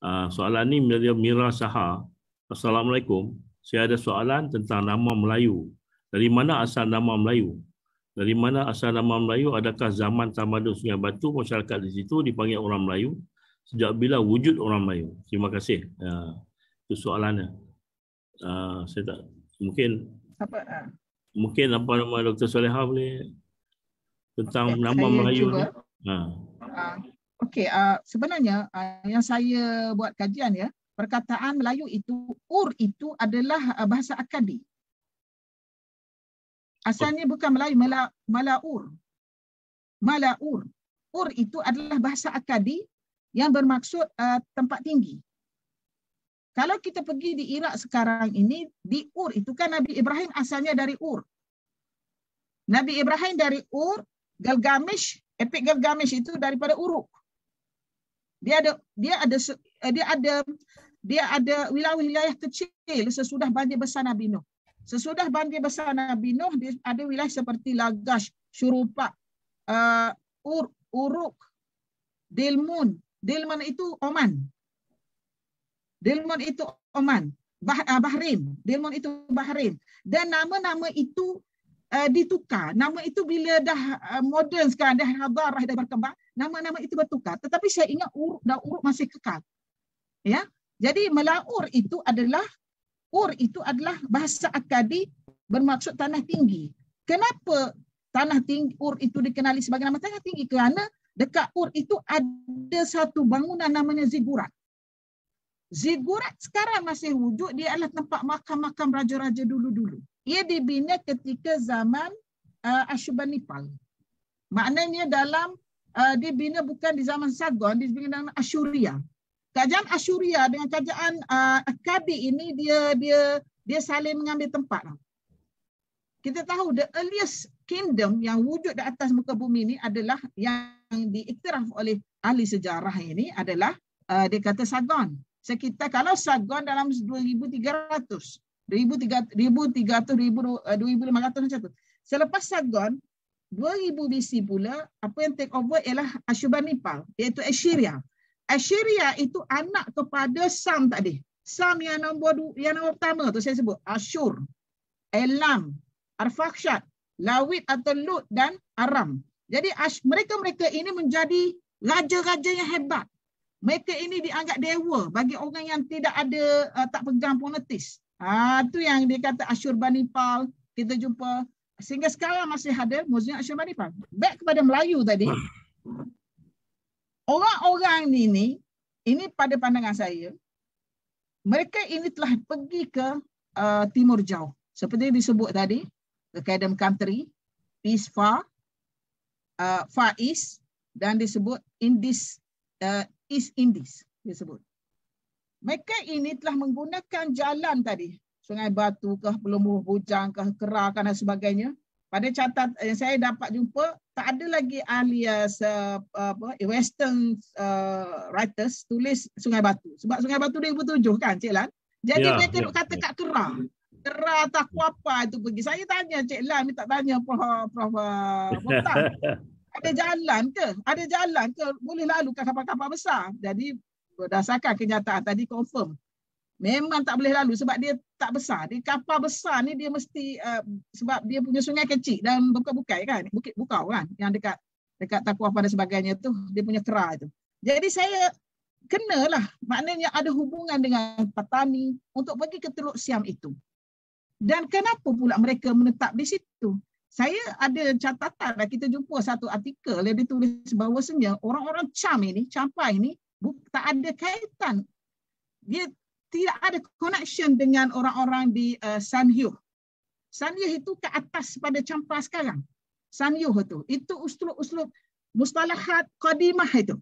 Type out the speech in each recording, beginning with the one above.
Soalan ni dari Mira Saha. Assalamualaikum. Saya ada soalan tentang nama Melayu. Dari mana asal nama Melayu? Dari mana asal nama Melayu? Adakah zaman tamadun Sungai Batu masyarakat di situ dipanggil orang Melayu? Sejak bila wujud orang Melayu? Terima kasih. Itu soalannya. Saya tak mungkin mungkin apa nama Dr. Soleha boleh tentang nama Melayu ni. Okey, sebenarnya yang saya buat kajian ya, perkataan Melayu itu, itu adalah bahasa Akadi. Asalnya bukan Melayu, Malaur. Malaur. Itu adalah bahasa Akadi yang bermaksud tempat tinggi. Kalau kita pergi di Iraq sekarang ini, di itu kan Nabi Ibrahim asalnya dari Nabi Ibrahim dari Gilgamesh, epik Gilgamesh itu daripada Uruk. Dia ada wilayah-wilayah kecil sesudah banjir besar Nabi Nuh. Sesudah banjir besar Nabi Nuh, dia ada wilayah seperti Lagash, Syurupa, Uruk, Dilmun. Dilmun itu Oman. Bahrain. Dilmun itu Bahrain. Dan nama-nama itu ditukar. Nama itu bila dah moden sekarang, dah hadarah, dah berkembang, nama-nama itu bertukar. Tetapi saya ingat Uruk dan Uruk masih kekal. Ya. Jadi Melaur itu adalah bahasa Akadi bermaksud tanah tinggi. Kenapa tanah tinggi itu dikenali sebagai nama tanah tinggi? Kerana dekat itu ada satu bangunan namanya Zigurat. Zigurat sekarang masih wujud. Dia adalah tempat makam-makam raja-raja dulu-dulu. Ia dibina ketika zaman Ashurbanipal. Maknanya dibina bukan di zaman Sargon, dibina dalam Assyria. Kerajaan Assyria dengan kerajaan Akkadi ini dia saling mengambil tempat. Kita tahu the earliest kingdom yang wujud di atas muka bumi ini adalah yang diiktiraf oleh ahli sejarah ini adalah dia kata Sargon. Sekitar kalau Sargon dalam 2300, 2500 macam tu. Selepas Sargon 2000 BC pula, apa yang take over ialah Ashurbanipal, iaitu Assyria. Assyria itu anak kepada Sam tadi. Sam yang nombor pertama tu saya sebut, Ashur, Elam, Arfakshat, Lawit atau Lut dan Aram. Jadi mereka-mereka ini menjadi raja-raja yang hebat. Mereka ini dianggap dewa bagi orang yang tidak ada tak pegang politis. Itu yang dia kata Ashurbanipal, kita jumpa sehingga sekarang masih ada muzium Ashurbanipal. Back kepada Melayu tadi. Orang-orang ini pada pandangan saya, mereka ini telah pergi ke timur jauh. Seperti disebut tadi, the Kingdom Country, East Far East, dan disebut East Indies disebut. Mereka ini telah menggunakan jalan tadi, Sungai Batu kah, Pelumbur Bujang kah, Kerak dan sebagainya. Pada catat yang saya dapat jumpa, tak ada lagi ahli Western writers tulis Sungai Batu. Sebab Sungai Batu 2007 kan, Cik Lan? Jadi mereka duk kata kat Kerak. Kerak tak apa itu pergi. Saya tanya Cik Lan, ni tak tanya Prof. Mokhtar. Ada jalan ke? Ada jalan ke? Boleh lalu ke kapal-kapal besar? Jadi berdasarkan kenyataan tadi confirm. Memang tak boleh lalu sebab dia tak besar. Di kapal besar ni dia mesti sebab dia punya sungai kecil dan bukai kan, Bukit Bukau kan, yang dekat Takuapa dan sebagainya tu, dia punya Kerak tu. Jadi saya kenalah, maknanya ada hubungan dengan petani untuk pergi ke Teluk Siam itu. Dan kenapa pula mereka menetap di situ? Saya ada catatan, kita jumpa satu artikel yang ditulis bahawasanya orang-orang Champa ini tak ada kaitan. Dia tidak ada connection dengan orang-orang di Sanhyuh. Sanhyuh itu ke atas pada Champa sekarang. Sanhyuh itu uslub mustalahat qadimah itu.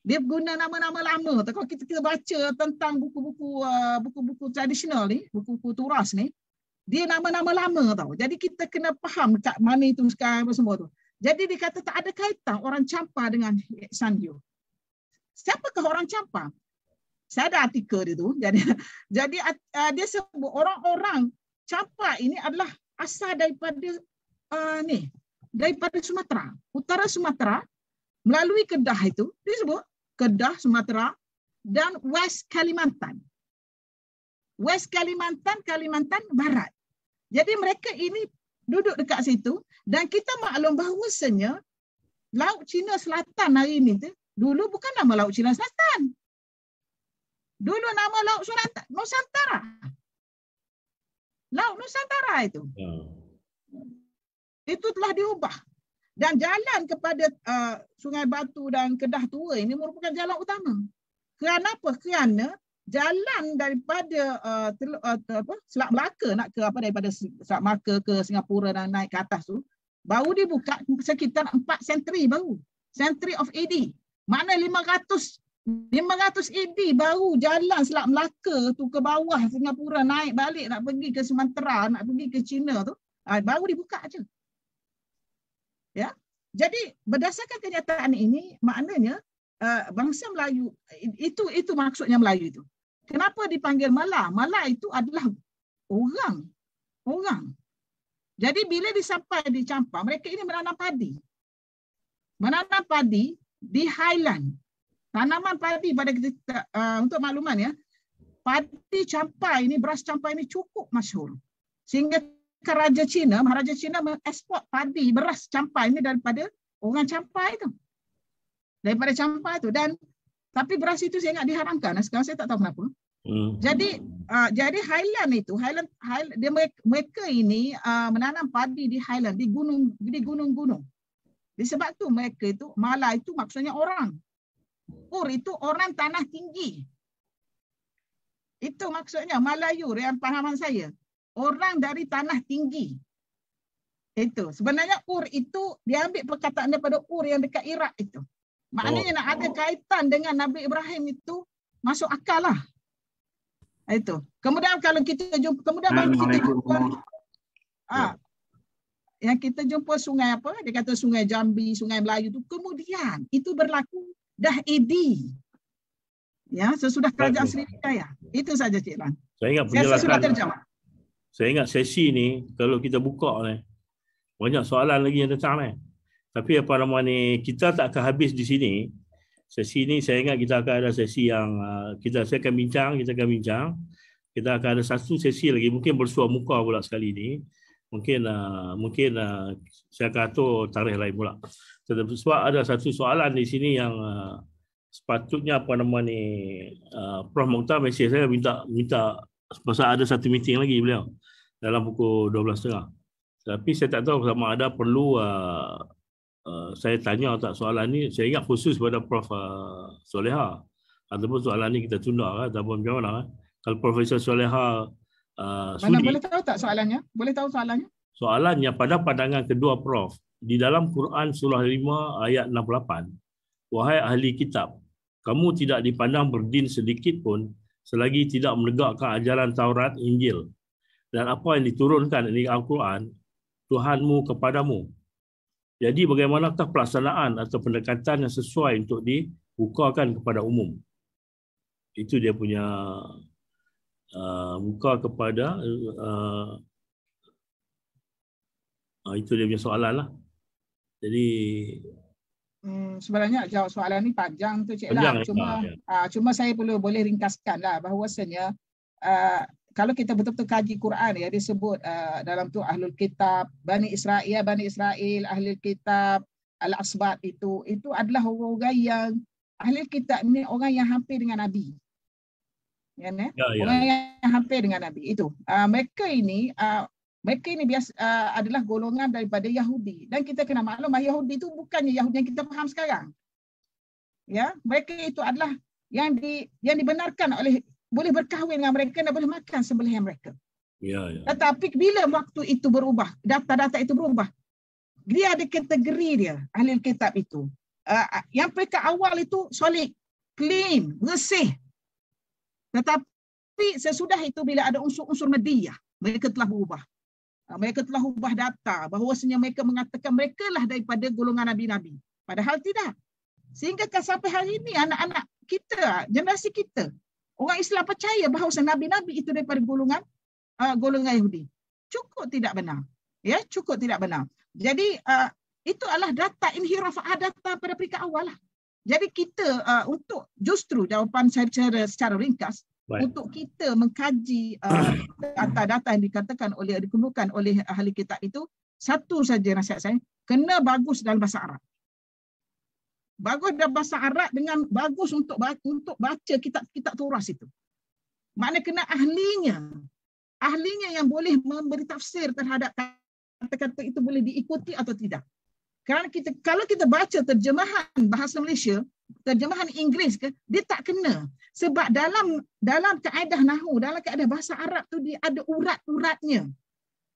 Dia guna nama-nama lama. Kalau kita baca tentang buku-buku tradisional ni, buku-buku turas ni, dia nama-nama lama tau. Jadi kita kena faham kat mana itu sekarang semua tu. Jadi dia kata tak ada kaitan orang Champa dengan Sanhyuh. Siapakah orang Champa? Saya ada artikel dia tu. Jadi dia sebut orang-orang Champa ini adalah asal daripada Sumatera, utara Sumatera, melalui Kedah itu. Dia sebut Kedah, Sumatera, dan West Kalimantan. West Kalimantan, Kalimantan Barat. Jadi mereka ini duduk dekat situ dan kita maklum bahawasanya Laut Cina Selatan hari ini tu dulu bukan nama Laut Cina Selatan. Dulu nama Laut Nusantara. Laut Nusantara itu. Itu telah diubah. Dan jalan kepada Sungai Batu dan Kedah Tua ini merupakan jalan utama. Kerana apa? Kerana jalan daripada Selat Melaka nak ke daripada Selat Melaka ke Singapura dan naik ke atas tu baru dibuka sekitar 4 senturi baru. Century of AD. Mana 500 AD baru jalan Selat Melaka tu ke bawah Singapura naik balik nak pergi ke Sumatera, nak pergi ke China tu baru dibuka aja. Ya. Jadi berdasarkan kenyataan ini maknanya bangsa Melayu itu maksudnya Melayu itu. Kenapa dipanggil Mala? Mala itu adalah orang. Jadi bila disampai di Champa, mereka ini menanam padi. Menanam padi di highland. Tanaman padi pada kita untuk makluman ya. Padi Champa ini, beras Champa ini cukup masyhur. Sehingga Maharaja Cina mengekspor padi beras Champa ini daripada orang Champa itu. Daripada Champa itu tapi beras itu saya ingat diharamkan. Sekarang saya tak tahu kenapa. Jadi highland itu, mereka ini menanam padi di highland, di gunung-gunung. Disebab tu mereka itu Mala itu maksudnya orang. Ur itu orang tanah tinggi. Itu maksudnya Melayu yang pahaman saya. Orang dari tanah tinggi. Itu. Sebenarnya Ur itu diambil perkataan daripada Ur yang dekat Iraq itu. Maknanya nak ada kaitan dengan Nabi Ibrahim itu masuk akal lah. Itu. Kemudian kalau kita jumpa yang kita jumpa sungai apa? Dia kata sungai Jambi, sungai Melayu tu kemudian itu berlaku dah AD. Ya, sesudah kerajaan Sriwijaya. Itu saja Cik Lan. Saya ingat penjelasan. Sudah terjawab. Saya ingat sesi ni kalau kita buka ni banyak soalan lagi yang datang ni. Tapi kita tak akan habis di sini. Sesi ni saya ingat kita akan ada sesi yang saya akan bincang. Kita akan ada satu sesi lagi mungkin bersuah muka pula sekali ni. Mungkin saya akan atur tarikh lain pula. Sebab ada satu soalan di sini yang sepatutnya Prof Mokhtar mesej saya minta pasal ada satu meeting lagi beliau dalam pukul 12.30. Tapi saya tak tahu sama ada perlu saya tanya tak soalan ni. Saya ingat khusus pada Prof Soleha. Ataupun soalan ni kita tunda ataupun macam mana. Kalau Profesor Soleha boleh tahu tak soalannya? Boleh tahu soalannya? Soalannya pada pandangan kedua Prof, di dalam Quran surah 5 ayat 68, wahai ahli kitab, kamu tidak dipandang berdin sedikit pun selagi tidak menegakkan ajaran Taurat, Injil dan apa yang diturunkan di Al-Quran Tuhanmu kepadamu. Jadi bagaimanakah pelaksanaan atau pendekatan yang sesuai untuk dibukakan kepada umum? Itu dia punya buka kepada itu dia punya soalan lah. Jadi sebenarnya jawab soalan ni panjang tu Cik Lah. Cuma saya boleh ringkaskan lah bahawasanya kalau kita betul-betul kaji Quran ya disebut dalam tu Ahlul Kitab, Bani Israel, Ahlul Kitab, Al-Asbat itu adalah orang yang Ahlul Kitab ni orang yang hampir dengan Nabi. Orang yang hampir dengan Nabi itu. Mereka ini biasa adalah golongan daripada Yahudi dan kita kena maklum Yahudi itu bukannya Yahudi yang kita faham sekarang. Ya, mereka itu adalah yang dibenarkan oleh boleh berkahwin dengan mereka dan boleh makan sembelihan mereka. Ya. Tetapi bila waktu itu berubah, data-data itu berubah, dia ada kategori dia, ahli kitab itu. Yang mereka awal itu solid, clean, bersih. Tetapi sesudah itu bila ada unsur-unsur media, mereka telah berubah. Mereka telah ubah data bahawasanya mereka mengatakan mereka lah daripada golongan nabi-nabi. Padahal tidak. Sehingga sampai hari ini anak-anak kita, generasi kita, orang Islam percaya bahawa nabi-nabi itu daripada golongan Yahudi. Cukup tidak benar. Ya, cukup tidak benar. Jadi itu adalah data inhiraf, data pada peringkat awal lah. Jadi kita untuk justru jawapan saya secara ringkas, untuk kita mengkaji data-data yang dikemukakan oleh ahli kitab itu, satu saja nasihat saya, kena bagus dalam bahasa Arab. Bagus dalam bahasa Arab dengan bagus untuk baca kitab Turas itu. Maknanya kena ahlinya yang boleh memberi tafsir terhadap kata-kata itu boleh diikuti atau tidak. Kerana kalau kita baca terjemahan bahasa Malaysia, terjemahan Inggeris dia tak kena. Sebab dalam kaedah nahwu, dalam kaedah bahasa Arab tu dia ada urat-uratnya.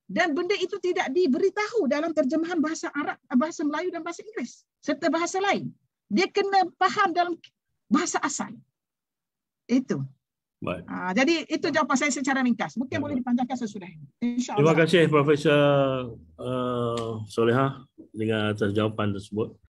Dan benda itu tidak diberitahu dalam terjemahan bahasa Arab, bahasa Melayu dan bahasa Inggeris serta bahasa lain. Dia kena faham dalam bahasa asal. Itu. Jadi itu jawapan saya secara ringkas. Mungkin boleh dipanjangkan sesudah ini. InsyaAllah. Terima kasih Profesor Solehah dengan atas jawapan tersebut.